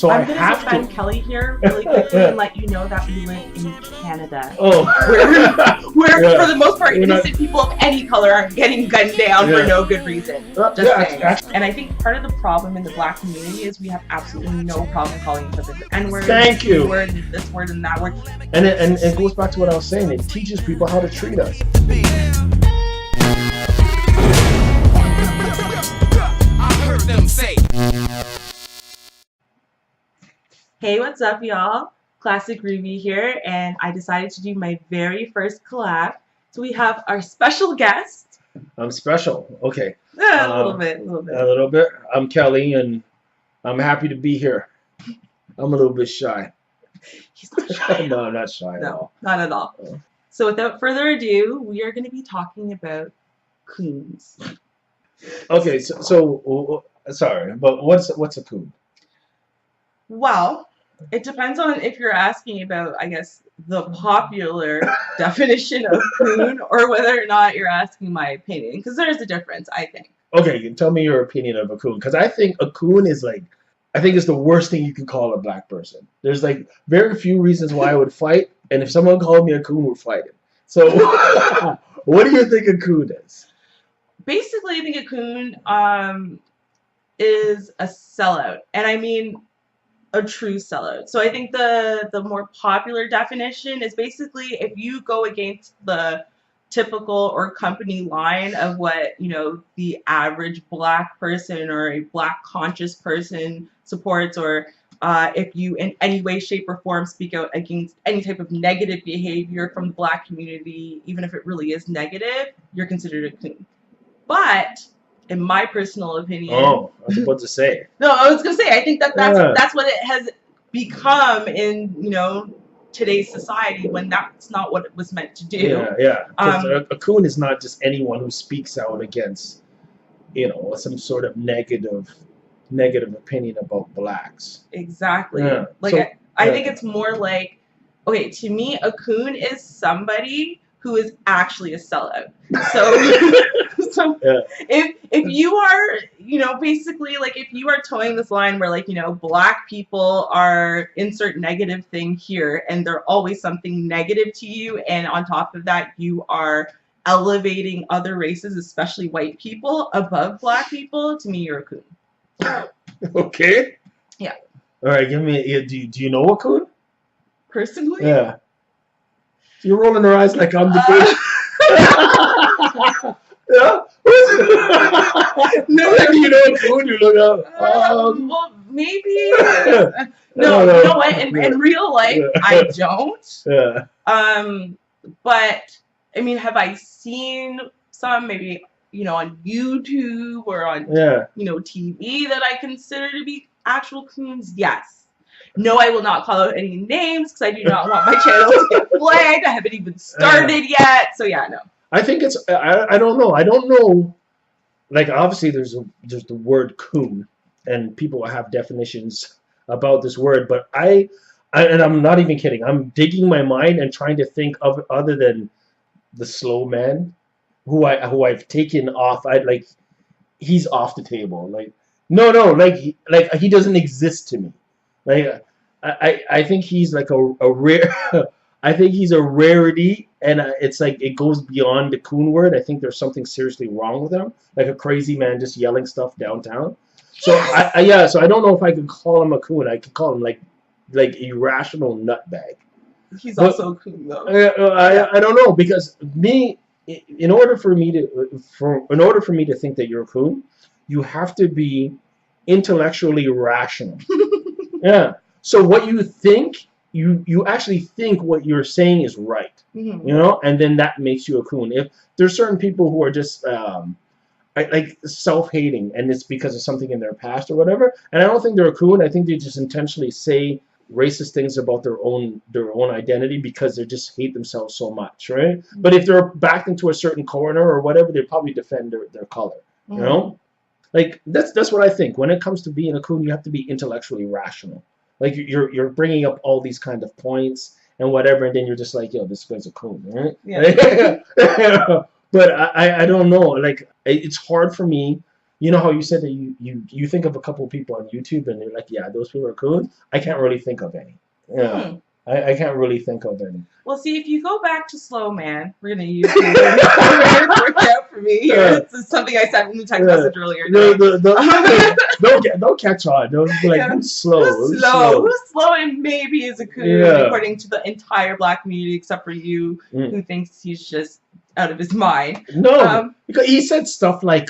So I'm going to defend Kelly here really quickly and let you know that we live in Canada. Oh. Where for the most part, innocent people of any color aren't getting gunned down for no good reason. Just saying. And I think part of the problem in the Black community is we have absolutely no problem calling each other the N-word, the word, this word, and that word. And it goes back to what I was saying. It teaches people how to treat us. I heard them say. Hey, what's up, y'all? Classic Ruby here, and I decided to do my very first collab. So we have our special guest. I'm special. Okay. A little bit. I'm Kelly, and I'm happy to be here. I'm a little bit shy. He's not shy. No, I'm not shy at all. Not at all. So without further ado, we are going to be talking about coons. Okay, so sorry, but what's a coon? Well, it depends on if you're asking about, I guess, the popular definition of coon or whether or not you're asking my opinion, because there's a difference, I think. Okay, tell me your opinion of a coon, because I think a coon is I think it's the worst thing you can call a black person. There's very few reasons why I would fight, and if someone called me a coon, we're fighting. So, what do you think a coon is? Basically, I think a coon is a sellout, and I mean a true sellout. So I think the more popular definition is basically if you go against the typical or company line of what, the average black person or a black conscious person supports, or if you in any way, shape, or form speak out against any type of negative behavior from the black community, even if it really is negative, you're considered a coon. But in my personal opinion... Oh, I was about to say. No, I was going to say, I think that's what it has become in, today's society, when that's not what it was meant to do. Yeah. A coon is not just anyone who speaks out against, some sort of negative opinion about blacks. Exactly. Yeah. I think it's more like, okay, to me, a coon is somebody who is actually a sellout. So if you are, basically, if you are towing this line where, black people are insert negative thing here, and they're always something negative to you, and on top of that, you are elevating other races, especially white people, above black people, to me, you're a coon. Okay. Yeah. All right, give me, do you know a coon? Personally? Yeah. You're rolling your eyes like I'm the bitch. Yeah? No, you know a coon, you look up. Well, maybe. No, you know what? In real life, I don't. Yeah. But, I mean, have I seen some, maybe, on YouTube or on, TV that I consider to be actual coons? Yes. No, I will not call out any names because I do not want my channel to get flagged. I haven't even started yet. So, yeah, no. I think it's, I don't know. I don't know. Obviously, there's the word coon, and people have definitions about this word. But and I'm not even kidding. I'm digging my mind and trying to think of other than the slow man, who I've taken off. He's off the table. He doesn't exist to me. I think he's a rare. I think he's a rarity, and it's it goes beyond the coon word. I think there's something seriously wrong with him, like a crazy man just yelling stuff downtown. So so I don't know if I could call him a coon. I could call him like irrational nutbag. He's also a coon though. I don't know, because in order for me to think that you're a coon, you have to be intellectually rational. Yeah. So what you think, you actually think what you're saying is right, and then that makes you a coon. If there's certain people who are just self-hating, and it's because of something in their past or whatever, and I don't think they're a coon. I think they just intentionally say racist things about their own identity because they just hate themselves so much, right? But if they're backed into a certain corner or whatever, they probably defend their color, That's what I think. When it comes to being a coon, you have to be intellectually rational. You're bringing up all these kind of points and whatever, and then you're just like, yo, this guy's a coon, right? Yeah. But I don't know. It's hard for me. you know how you said that you think of a couple of people on YouTube and you're like, yeah, those people are cool. I can't really think of any. Yeah. Hmm. I can't really think of any. Well, see, if you go back to Slow Man, we're gonna use it work out for me here. Yeah. This is something I sent in the text Yeah. message earlier. Today. Don't catch on. Don't be like, Yeah. who's slow? Who's slow and maybe is a coon, Yeah. according to the entire black community, except for you, Mm. who thinks he's just out of his mind. No, because he said stuff like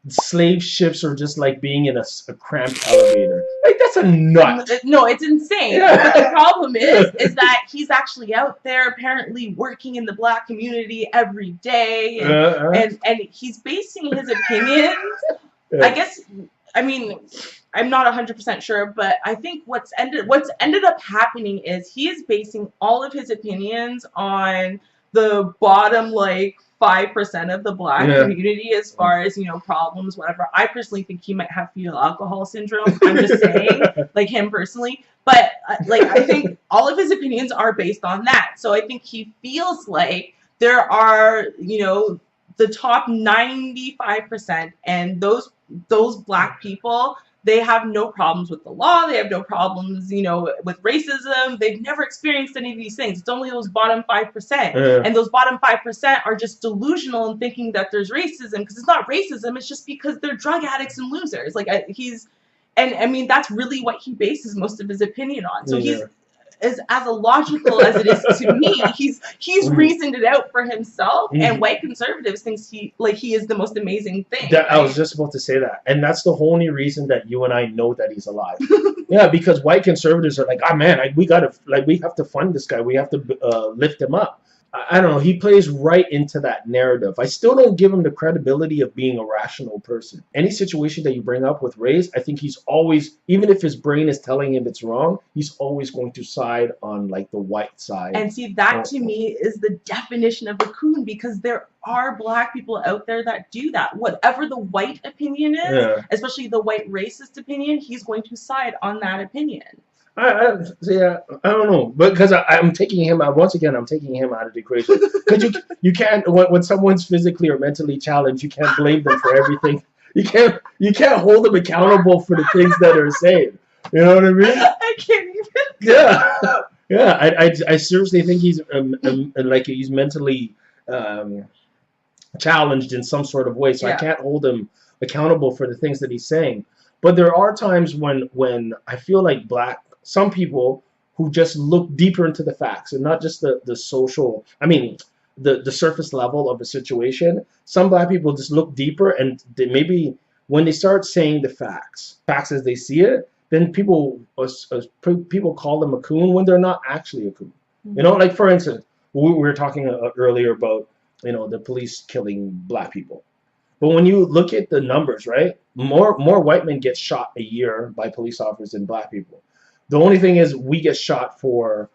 slave ships are just like being in a cramped elevator. Like that's a nut. No, it's insane. Yeah. But the problem is that he's actually out there apparently working in the black community every day, and he's basing his opinions. Yeah. I guess, I mean, I'm not 100% sure, but I think what's ended up happening is he is basing all of his opinions on the bottom, like, 5% of the black community as far as, problems, whatever. I personally think he might have fetal alcohol syndrome. I'm just saying, like, him personally. But, I think all of his opinions are based on that. So I think he feels like there are, the top 95%, and those black people, they have no problems with the law. They have no problems, with racism. They've never experienced any of these things. It's only those bottom 5%. And those bottom 5% are just delusional in thinking that there's racism, because it's not racism. It's just because they're drug addicts and losers. And I mean, that's really what he bases most of his opinion on. So he's as illogical as it is to me, he's reasoned it out for himself, and white conservatives thinks he is the most amazing thing. I was just about to say that, and that's the only reason that you and I know that he's alive. Yeah, because white conservatives are like, oh man, we have to fund this guy, we have to lift him up. I don't know. He plays right into that narrative. I still don't give him the credibility of being a rational person. Any situation that you bring up with race, I think he's always, even if his brain is telling him it's wrong, he's always going to side on like the white side. And see, that to me is the definition of a coon, because there are black people out there that do that. Whatever the white opinion is, especially the white racist opinion, he's going to side on that opinion. I don't know, but because I'm taking him out once again. I'm taking him out of the equation, because you can't, when someone's physically or mentally challenged, you can't blame them for everything. You can't hold them accountable for the things that they're saying. You know what I mean? I can't even. Yeah. I seriously think he's he's mentally challenged in some sort of way, so I can't hold him accountable for the things that he's saying. But there are times when I feel like some people who just look deeper into the facts and not just the social, the surface level of a situation. Some black people just look deeper, and maybe when they start saying the facts as they see it, then people call them a coon when they're not actually a coon. Mm-hmm. Like for instance, we were talking earlier about the police killing black people. But when you look at the numbers, right, more white men get shot a year by police officers than black people. The only thing is we get shot for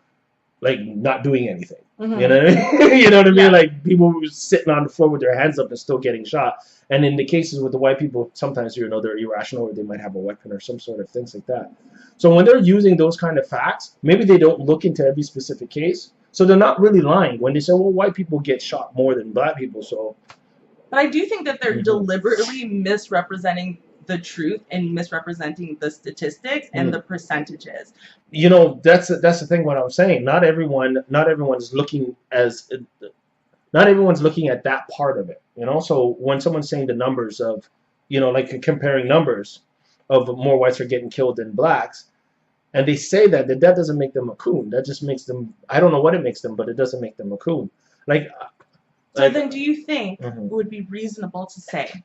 like not doing anything. Mm-hmm. You know what I mean? You know what I mean? Like people who are sitting on the floor with their hands up and still getting shot. And in the cases with the white people, sometimes they're irrational, or they might have a weapon or some sort of things like that. So when they're using those kind of facts, maybe they don't look into every specific case. So they're not really lying when they say, well, white people get shot more than black people. So. But I do think that they're deliberately misrepresenting the truth and misrepresenting the statistics and the percentages. That's the thing. What I'm saying, not everyone's looking at that part of it. So when someone's saying the numbers of, like comparing numbers of more whites are getting killed than blacks, and they say that doesn't make them a coon. That just makes them. I don't know what it makes them, but it doesn't make them a coon. So then do you think it would be reasonable to say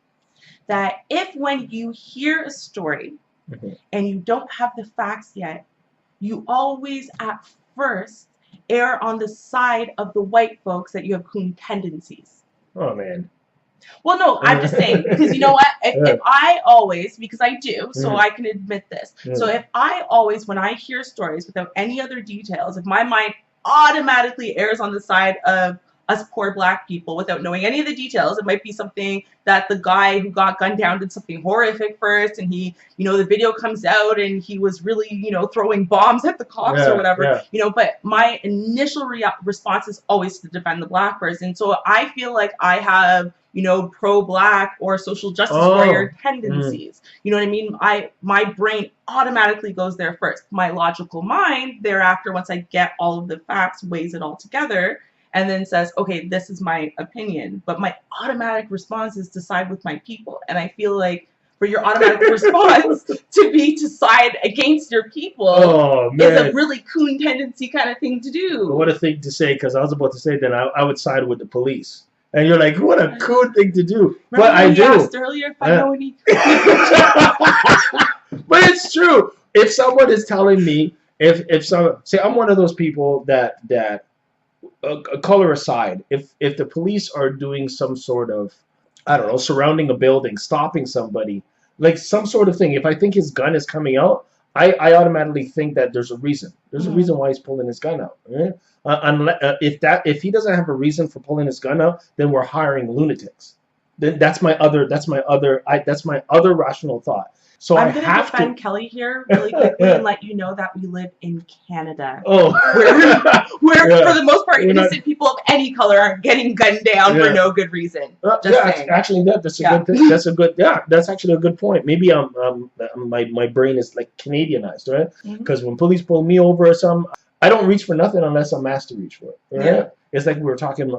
that if when you hear a story and you don't have the facts yet, you always at first err on the side of the white folks that you have coon tendencies? Oh, man. Well, no, I'm just saying, because you know what? If I always, because I do, so I can admit this. So if I always, when I hear stories without any other details, if my mind automatically errs on the side of us poor black people without knowing any of the details. It might be something that the guy who got gunned down did something horrific first, and he, the video comes out and he was really, throwing bombs at the cops or whatever, but my initial response is always to defend the black person. So I feel like I have, pro-black or social justice warrior tendencies. You know what I mean? My brain automatically goes there first. My logical mind thereafter, once I get all of the facts, weighs it all together and then says, okay, this is my opinion. But my automatic response is to side with my people. And I feel like for your automatic response to side against your people is a really coon tendency kind of thing to do. What a thing to say, because I was about to say that I would side with the police. And you're like, what a cool thing to do. Remember but I do. Asked earlier if I know any. But it's true. If someone is telling me, if some, say I'm one of those people that color aside, if the police are doing some sort of, I don't know, surrounding a building, stopping somebody, like some sort of thing, if I think his gun is coming out, I automatically think that there's a reason. There's a reason why he's pulling his gun out. Right? If he doesn't have a reason for pulling his gun out, then we're hiring lunatics. Then that's my other rational thought. So I'm going to defend Kelly here really quickly and let you know that we live in Canada. Oh, where for the most part, innocent people of any color aren't getting gunned down for no good reason. Actually, that's a good thing. That's actually a good point. Maybe my brain is like Canadianized, right? Because when police pull me over or something, I don't reach for nothing unless I'm asked to reach for it. Right? Yeah. It's like we were talking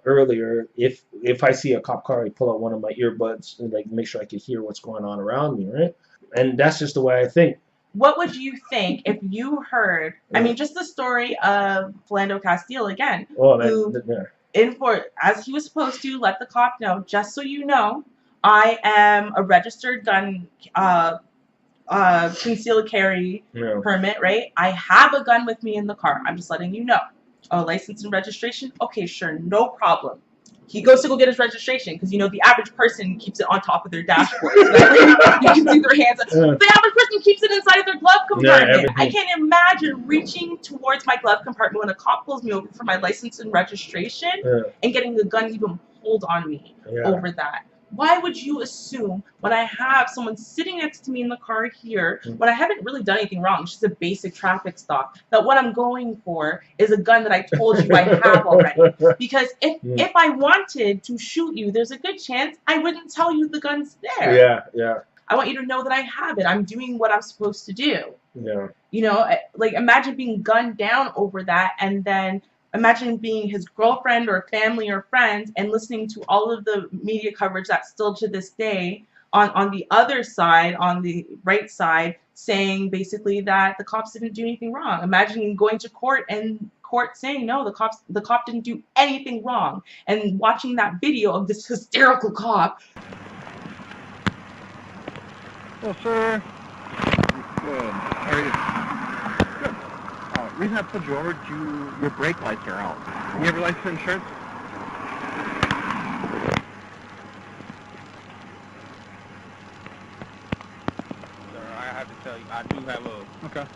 earlier. If I see a cop car, I pull out one of my earbuds and like make sure I can hear what's going on around me, right? And that's just the way I think. What would you think if you heard, I mean, just the story of Philando Castile again, as he was supposed to let the cop know, just so you know, I am a registered gun concealed carry permit, right? I have a gun with me in the car. I'm just letting you know. Oh, license and registration? Okay, sure, no problem. He goes to go get his registration because, the average person keeps it on top of their dashboard. So that you can see their hands. The average person keeps it inside of their glove compartment. I can't imagine reaching towards my glove compartment when a cop pulls me over for my license and registration and getting the gun even pulled on me over that. Why would you assume when I have someone sitting next to me in the car here, when I haven't really done anything wrong, it's just a basic traffic stop, that what I'm going for is a gun that I told you I have already? Because if I wanted to shoot you, there's a good chance I wouldn't tell you the gun's there. Yeah. I want you to know that I have it. I'm doing what I'm supposed to do. Yeah. Like imagine being gunned down over that, and then imagine being his girlfriend or family or friends and listening to all of the media coverage that still to this day on the other side, on the right side, saying basically that the cops didn't do anything wrong. Imagine going to court and court saying, no, the cop didn't do anything wrong. And watching that video of this hysterical cop. Well, sir. Good. How are you? The reason I pulled you over, your brake lights are out. You have your license and insurance? Sir, I have to tell you, I do have a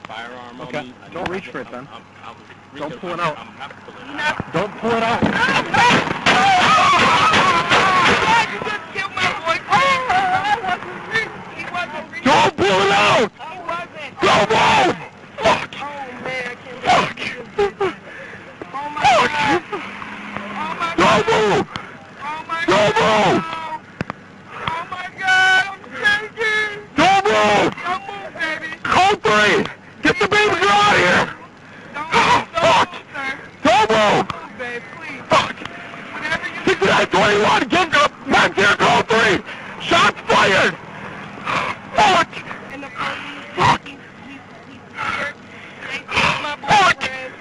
firearm on me. Don't reach for it then. Don't pull it out. I'm happy to pull it out. Don't pull it out. You just killed my boyfriend. He wasn't reaching. Don't pull it out! He wasn't. Don't move! Fuck! Oh, man, I can't Fuck! Oh, my God. Oh, my God. Don't move! Oh, my Don't God. move! Oh, my God. I'm shaking. Don't move! Don't move, baby. Code 3! Get the baby girl out of here! Fuck! Move, sir. Don't move! Move, babe, please. Fuck! Whatever you 6921, get back here, code 3! Shots fired! Fuck! in the police. Fuck! He's scared. They took my boyfriend.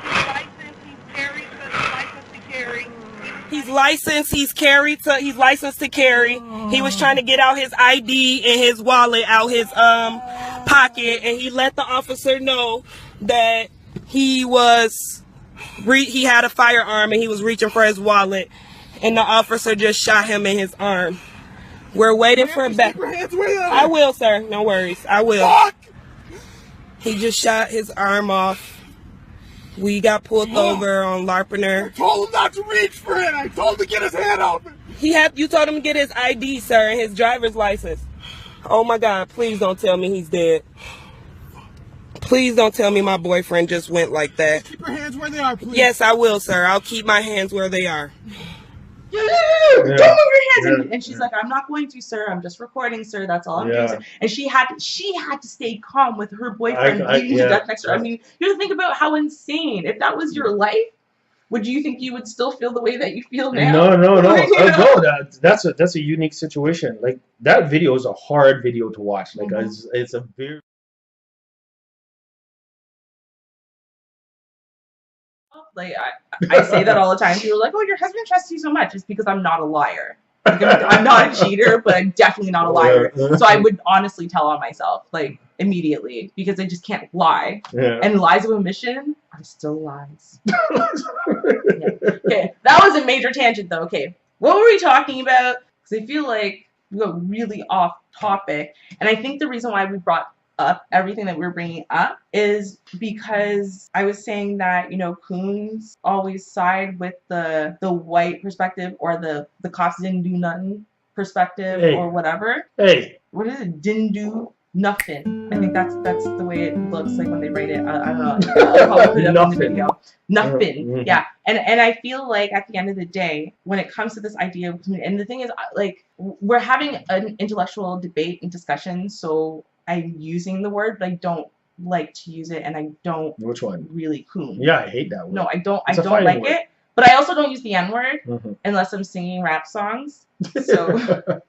His license, he's carried to the license to carry. He's licensed to carry. He was trying to get out his ID and his wallet out his pocket, and he let the officer know that he had a firearm and he was reaching for his wallet, and the officer just shot him in his arm. We're waiting for a back. I will, sir. No worries. I will. He just shot his arm off. We got pulled over on Larpener. I told him not to reach for it. I told him to get his hand out. You told him to get his ID, sir, and his driver's license. Oh my God, please don't tell me he's dead. Please don't tell me my boyfriend just went like that. Keep your hands where they are, please. Yes, I will, sir. I'll keep my hands where they are. Don't move your hands. And she's like, I'm not going to, sir. I'm just recording, sir. That's all I'm doing. And she had to stay calm with her boyfriend bleeding to death next to her. I mean, you have to think about how insane. If that was your life, would you think you would still feel the way that you feel now? No. No, that's a unique situation. Like, that video is a hard video to watch. Like, it's a very... Like, I say that all the time. People are like, oh, your husband trusts you so much. It's because I'm not a liar. Like, I'm not a cheater, but I'm definitely not a liar. So I would honestly tell on myself, like, immediately, because I just can't lie. And lies of omission are still lies. Okay, that was a major tangent, though. Okay, what were we talking about? Because I feel like we got really off topic. And I think the reason why we brought up everything that we're bringing up is because I was saying that, you know, coons always side with the white perspective, or the cops didn't do nothing perspective, or whatever. What is it? Didn't do nothing. I think that's the way it looks like when they write it. I don't know. I'll probably put it up in the video. Nothing. Yeah. And I feel like at the end of the day, when it comes to this idea of community, and the thing is, like, we're having an intellectual debate and discussion, so I'm using the word, but I don't like to use it, and I don't really coon. Yeah, I hate that word. No, I don't like it. But I also don't use the N-word unless I'm singing rap songs. So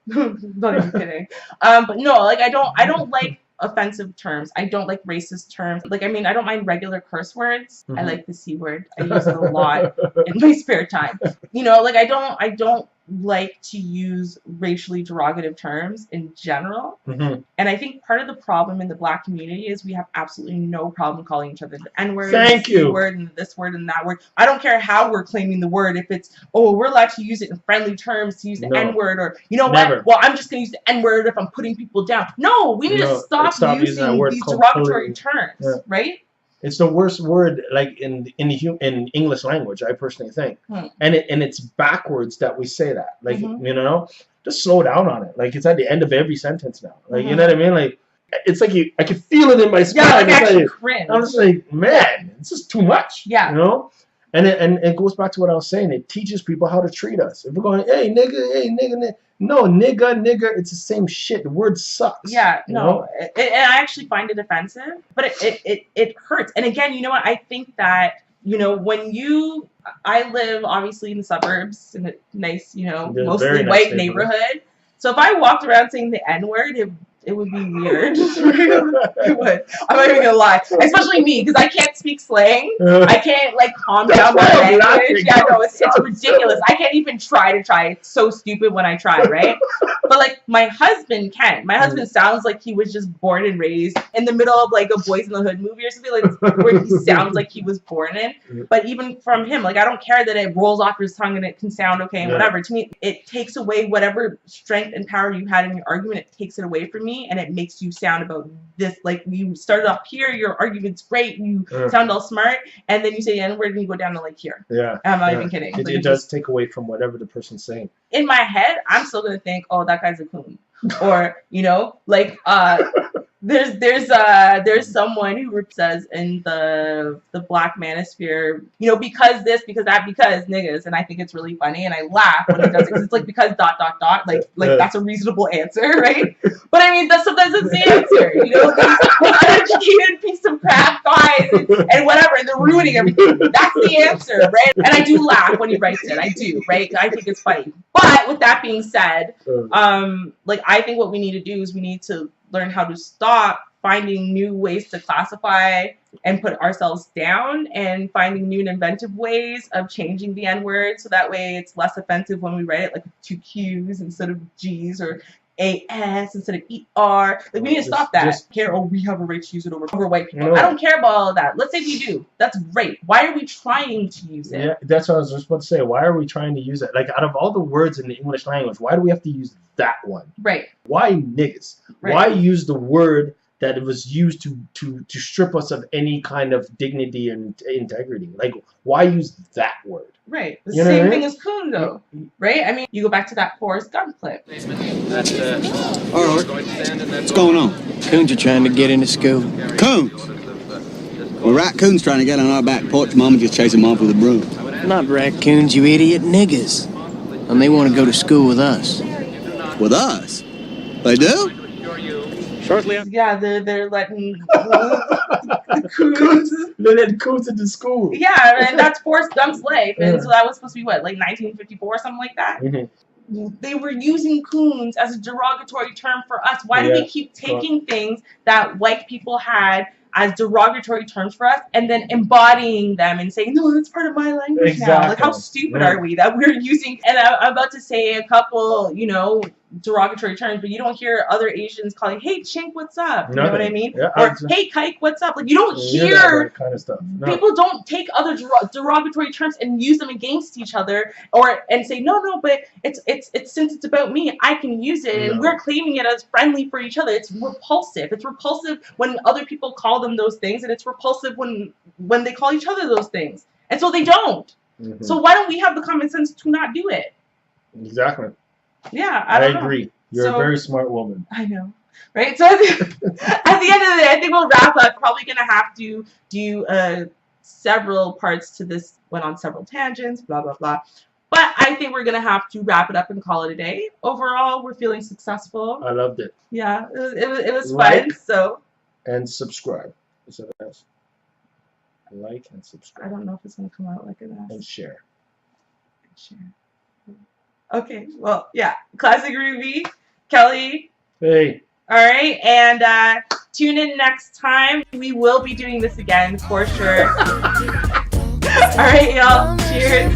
not even kidding. But no, like, I don't like offensive terms. I don't like racist terms. Like, I mean, I don't mind regular curse words. I like the C word. I use it a lot in my spare time. You know, like, I don't like to use racially derogative terms in general. And I think part of the problem in the Black community is we have absolutely no problem calling each other the N-word, the C word, and this word and that word. I don't care how we're claiming the word. If it's, oh, we're allowed to use it in friendly terms, to use the N-word, or, you know what? Well, I'm just going to use the N-word if I'm putting people down. No, we need to stop using these derogatory terms, right? It's the worst word, like, in English language, I personally think. And it's backwards that we say that. Like, you know, just slow down on it. Like, it's at the end of every sentence now. Like, you know what I mean? Like, it's like I can feel it in my spine. Yeah, like, actually cringe. I'm just like, man, it's just too much. Yeah. You know? And it goes back to what I was saying. It teaches people how to treat us. If we're going, hey, nigga. No, nigger, it's the same shit. The word sucks. Yeah, no. And I actually find it offensive, but it hurts. And again, you know what? I think that, you know, I live obviously in the suburbs, in a nice, you know, mostly white neighborhood. So if I walked around saying the N-word, it would be weird. It would. I'm not even gonna lie. Especially me, because I can't speak slang. I can't, like, calm down my language. Yeah, no, it's ridiculous. I can't even try. It's so stupid when I try, right? But, like, my husband can. My husband sounds like he was just born and raised in the middle of, like, a Boys in the Hood movie or something, like, where he sounds like he was born in. But even from him, like, I don't care that it rolls off his tongue and it can sound okay and whatever. To me, it takes away whatever strength and power you had in your argument. It takes it away from me. And it makes you sound about this, like, you started off here, your argument's great, you sound all smart, and then you say N-word and you go down to, like, here. Yeah. I'm not even kidding. It does take away from whatever the person's saying. In my head, I'm still gonna think, oh, that guy's a coon. Or, you know, like, there's someone who says in the Black manosphere, you know, because this, because that, because niggas, and I think it's really funny, and I laugh when he does it, because it's like, because ... like that's a reasonable answer, right? But I mean, sometimes it's the answer, you know, these uneducated piece of crap guys and whatever, and they're ruining everything. That's the answer, right? And I do laugh when he writes it, I do, right? I think it's funny. But with that being said, like, I think what we need to do is we need to learn how to stop finding new ways to classify and put ourselves down, and finding new and inventive ways of changing the N-word so that way it's less offensive when we write it, like, with 2 Q's instead of G's, or AS instead of ER. Like, we need to stop that. We have a right to use it over white people. No. I don't care about all of that. Let's say we do. That's great. Why are we trying to use it? Yeah, that's what I was just about to say. Why are we trying to use it? Like, out of all the words in the English language, why do we have to use that one? Right. Why niggas? Right. Why use the word that it was used to strip us of any kind of dignity and integrity. Like, why use that word? Right. The You know what same I thing mean? as coon, though. Right? I mean, you go back to that Forrest Gump clip. All right. What's going on? Coons are trying to get into school. Coons? Well, raccoons trying to get on our back porch. Mama just chased them off with a broom. Not raccoons, you idiot. Niggas. And they want to go to school with us. With us? They do? Shortly after. Yeah, they're letting coons. They let coons into school. Yeah, and that's Forrest Gump's life. And so that was supposed to be what, like 1954 or something like that? Mm-hmm. They were using coons as a derogatory term for us. Why do they keep taking things that white people had as derogatory terms for us and then embodying them and saying, no, that's part of my language now? Like, how stupid are we that we're using? And I'm about to say a couple, you know, derogatory terms, but you don't hear other Asians calling, hey, chink, what's up? You know what I mean? Yeah, or, hey, kike, what's up? Like, you don't hear that kind of stuff. No. People don't take other derogatory terms and use them against each other, and say, no, but it's since it's about me, I can use it, and we're claiming it as friendly for each other. It's repulsive. It's repulsive when other people call them those things, and it's repulsive when they call each other those things. And so they don't. Mm-hmm. So why don't we have the common sense to not do it? Exactly. Yeah, I agree. You're a very smart woman. I know. Right? So at the end of the day, I think we'll wrap up. Probably going to have to do several parts to this. Went on several tangents, blah, blah, blah. But I think we're going to have to wrap it up and call it a day. Overall, we're feeling successful. I loved it. Yeah, it was fun. So. And subscribe. So that's like and subscribe. I don't know if it's going to come out like an ass. And share. Okay, well, yeah. Classic Ruby, Kelly. Hey. All right, and tune in next time. We will be doing this again for sure. All right, y'all. Cheers.